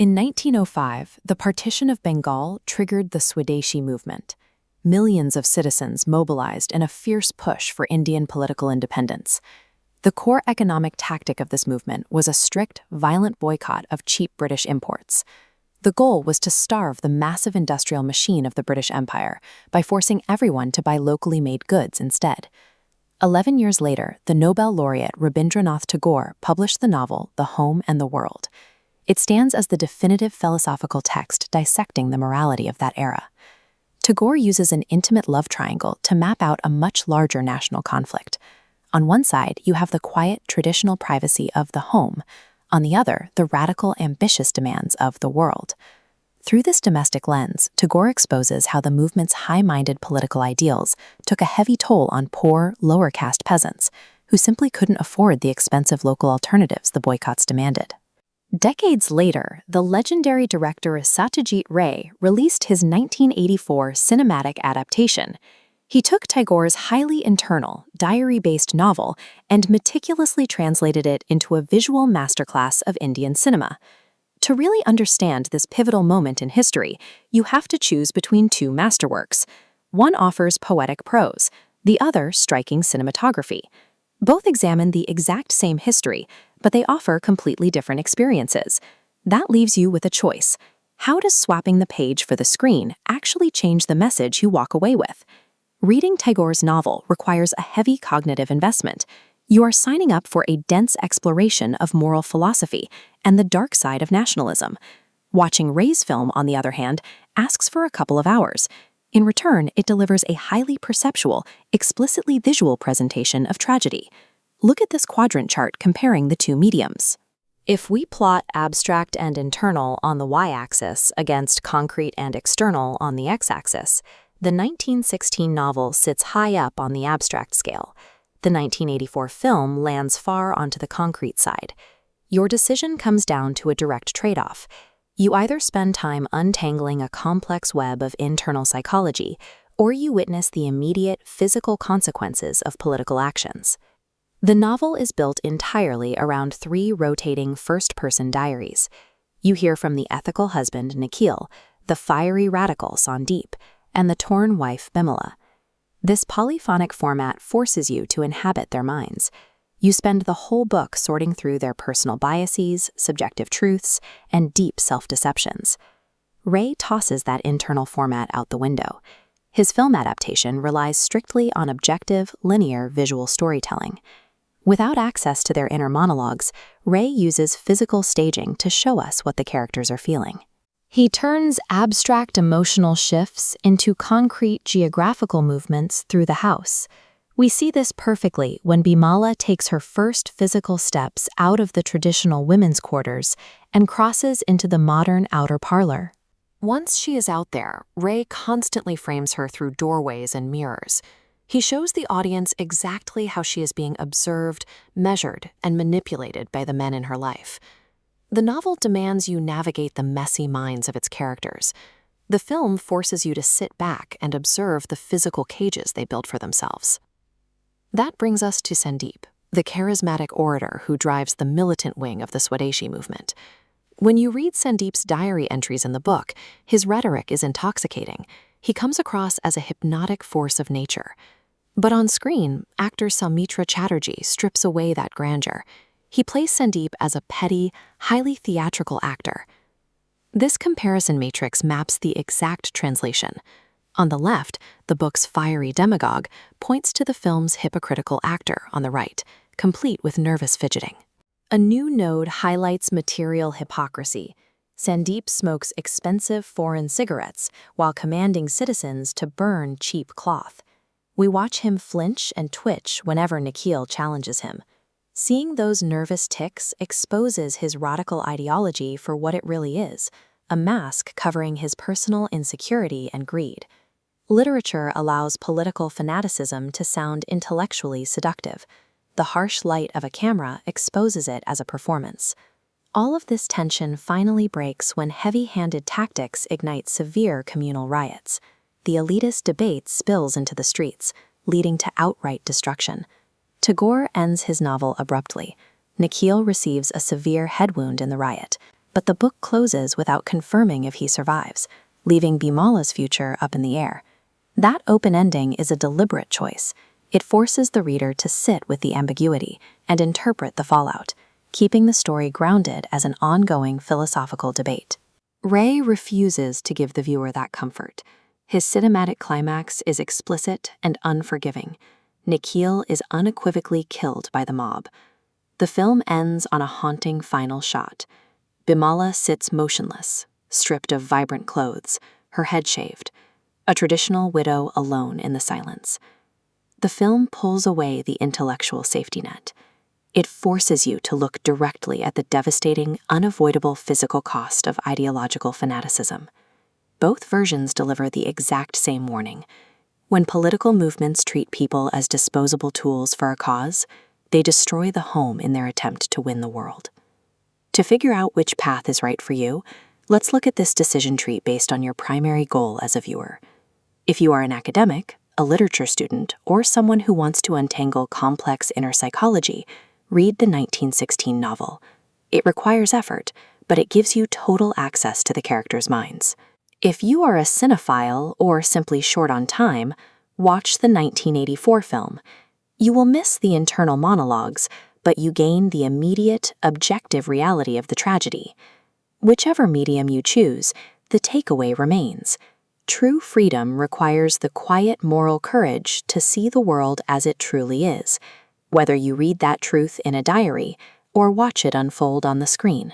In 1905, the Partition of Bengal triggered the Swadeshi movement. Millions of citizens mobilized in a fierce push for Indian political independence. The core economic tactic of this movement was a strict, violent boycott of cheap British imports. The goal was to starve the massive industrial machine of the British Empire by forcing everyone to buy locally made goods instead. 11 years later, the Nobel laureate Rabindranath Tagore published the novel The Home and the World. It stands as the definitive philosophical text dissecting the morality of that era. Tagore uses an intimate love triangle to map out a much larger national conflict. On one side, you have the quiet, traditional privacy of the home. On the other, the radical, ambitious demands of the world. Through this domestic lens, Tagore exposes how the movement's high-minded political ideals took a heavy toll on poor, lower-caste peasants, who simply couldn't afford the expensive local alternatives the boycotts demanded. Decades later, the legendary director Satyajit Ray released his 1984 cinematic adaptation. He took Tagore's highly internal, diary-based novel and meticulously translated it into a visual masterclass of Indian cinema. To really understand this pivotal moment in history, you have to choose between two masterworks. One offers poetic prose, the other striking cinematography. Both examine the exact same history, but they offer completely different experiences. That leaves you with a choice. How does swapping the page for the screen actually change the message you walk away with? Reading Tagore's novel requires a heavy cognitive investment. You are signing up for a dense exploration of moral philosophy and the dark side of nationalism. Watching Ray's film, on the other hand, asks for a couple of hours. In return, it delivers a highly perceptual, explicitly visual presentation of tragedy. Look at this quadrant chart comparing the two mediums. If we plot abstract and internal on the y-axis against concrete and external on the x-axis, the 1916 novel sits high up on the abstract scale. The 1984 film lands far onto the concrete side. Your decision comes down to a direct trade-off. You either spend time untangling a complex web of internal psychology, or you witness the immediate physical consequences of political actions. The novel is built entirely around three rotating first-person diaries. You hear from the ethical husband Nikhil, the fiery radical Sandip, and the torn wife Bimala. This polyphonic format forces you to inhabit their minds. You spend the whole book sorting through their personal biases, subjective truths, and deep self-deceptions. Ray tosses that internal format out the window. His film adaptation relies strictly on objective, linear visual storytelling. Without access to their inner monologues, Ray uses physical staging to show us what the characters are feeling. He turns abstract emotional shifts into concrete geographical movements through the house. We see this perfectly when Bimala takes her first physical steps out of the traditional women's quarters and crosses into the modern outer parlor. Once she is out there, Ray constantly frames her through doorways and mirrors. He shows the audience exactly how she is being observed, measured, and manipulated by the men in her life. The novel demands you navigate the messy minds of its characters. The film forces you to sit back and observe the physical cages they build for themselves. That brings us to Sandip, the charismatic orator who drives the militant wing of the Swadeshi movement. When you read Sandip's diary entries in the book, his rhetoric is intoxicating. He comes across as a hypnotic force of nature. But on screen, actor Soumitra Chatterjee strips away that grandeur. He plays Sandip as a petty, highly theatrical actor. This comparison matrix maps the exact translation. On the left, the book's fiery demagogue points to the film's hypocritical actor on the right, complete with nervous fidgeting. A new node highlights material hypocrisy. Sandip smokes expensive foreign cigarettes while commanding citizens to burn cheap cloth. We watch him flinch and twitch whenever Nikhil challenges him. Seeing those nervous tics exposes his radical ideology for what it really is, a mask covering his personal insecurity and greed. Literature allows political fanaticism to sound intellectually seductive. The harsh light of a camera exposes it as a performance. All of this tension finally breaks when heavy-handed tactics ignite severe communal riots. The elitist debate spills into the streets, leading to outright destruction. Tagore ends his novel abruptly. Nikhil receives a severe head wound in the riot. but the book closes without confirming if he survives, leaving Bimala's future up in the air. That open ending is a deliberate choice. It forces the reader to sit with the ambiguity and interpret the fallout, keeping the story grounded as an ongoing philosophical debate. Ray refuses to give the viewer that comfort. His cinematic climax is explicit and unforgiving. Nikhil is unequivocally killed by the mob. The film ends on a haunting final shot. Bimala sits motionless, stripped of vibrant clothes, her head shaved, a traditional widow alone in the silence. The film pulls away the intellectual safety net. It forces you to look directly at the devastating, unavoidable physical cost of ideological fanaticism. Both versions deliver the exact same warning. When political movements treat people as disposable tools for a cause, they destroy the home in their attempt to win the world. To figure out which path is right for you, let's look at this decision tree based on your primary goal as a viewer. If you are an academic, a literature student, or someone who wants to untangle complex inner psychology, read the 1916 novel. It requires effort, but it gives you total access to the characters' minds. If you are a cinephile or simply short on time, watch the 1984 film. You will miss the internal monologues, but you gain the immediate, objective reality of the tragedy. Whichever medium you choose, the takeaway remains. True freedom requires the quiet moral courage to see the world as it truly is, whether you read that truth in a diary or watch it unfold on the screen.